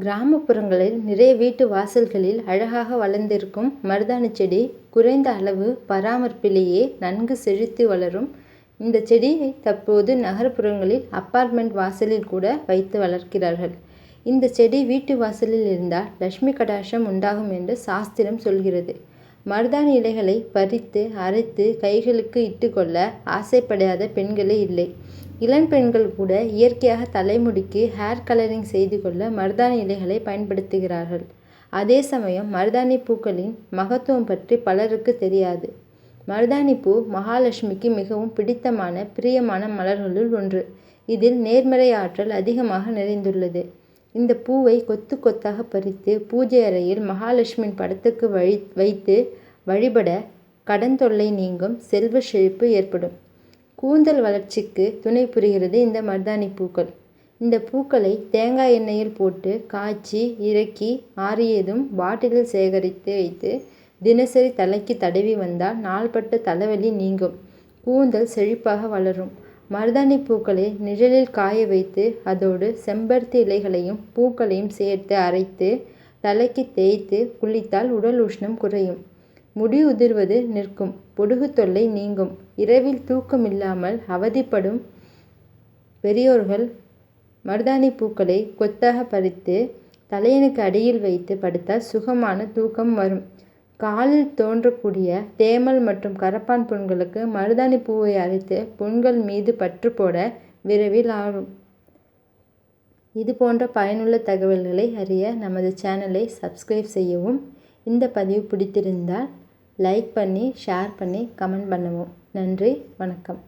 கிராமப்புறங்களில் நிறைய வீட்டு வாசல்களில் அழகாக வளர்ந்திருக்கும் மருதாணி செடி குறைந்த அளவு பராமரிப்பிலேயே நன்கு செழித்து வளரும். இந்த செடியை தற்போது நகர்ப்புறங்களில் அப்பார்ட்மெண்ட் வாசலில் கூட வைத்து வளர்க்கிறார்கள். இந்த செடி வீட்டு வாசலில் இருந்தால் லட்சுமி கடாட்சம் உண்டாகும் என்று சாஸ்திரம் சொல்கிறது. மருதாணி இலைகளை பறித்து அரைத்து கைகளுக்கு இட்டுக்கொள்ள ஆசைப்படாத பெண்களே இல்லை. இளம் பெண்கள் கூட இயற்கையாக தலைமுடிக்கு ஹேர் கலரிங் செய்து கொள்ள மருதாணி இலைகளை பயன்படுத்துகிறார்கள். அதே சமயம் மருதாணி பூக்களின் மகத்துவம் பற்றி பலருக்கு தெரியாது. மருதாணி பூ மகாலட்சுமிக்கு மிகவும் பிடித்தமான பிரியமான மலர்களுள் ஒன்று. இதில் நேர்மறை ஆற்றல் அதிகமாக நிறைந்துள்ளது. இந்த பூவை கொத்து கொத்தாக பறித்து பூஜை அறையில் மகாலட்சுமியின் படத்துக்கு வைத்து வழிபட கடன் தொல்லை நீங்கும், செல்வ செழிப்பு ஏற்படும். கூந்தல் வளர்ச்சிக்கு துணை புரிகிறது இந்த மருதாணி பூக்கள். இந்த பூக்களை தேங்காய் எண்ணெயில் போட்டு காய்ச்சி இறக்கி ஆறியதும் பாட்டிலில் சேகரித்து வைத்து தினசரி தலைக்கு தடவி வந்தால் நாள்பட்ட தலைவலி நீங்கும், கூந்தல் செழிப்பாக வளரும். மருதாணி பூக்களை நிழலில் காய வைத்து அதோடு செம்பருத்தி இலைகளையும் பூக்களையும் சேர்த்து அரைத்து தலைக்கு தேய்த்து குளித்தால் உடல் உஷ்ணம் குறையும், முடி உதிர்வது நிற்கும், பொடுகு தொல்லை நீங்கும். இரவில் தூக்கம் இல்லாமல் அவதிப்படும் பெரியோர்கள் மருதாணி பூக்களை கொத்தாக பறித்து தலையணுக்கு அடியில் வைத்து படுத்தால் சுகமான தூக்கம் வரும். காலில் தோன்றக்கூடிய தேமல் மற்றும் கரப்பான் புண்களுக்கு மருதாணி பூவை அரைத்து புண்கள் மீது பற்று போட விரைவில் ஆகும். இது போன்ற பயனுள்ள தகவல்களை அறிய நமது சேனலை சப்ஸ்கிரைப் செய்யவும். இந்த பதிவு பிடித்திருந்தால் லைக் பண்ணி ஷேர் பண்ணி கமெண்ட் பண்ணவும். நன்றி, வணக்கம்.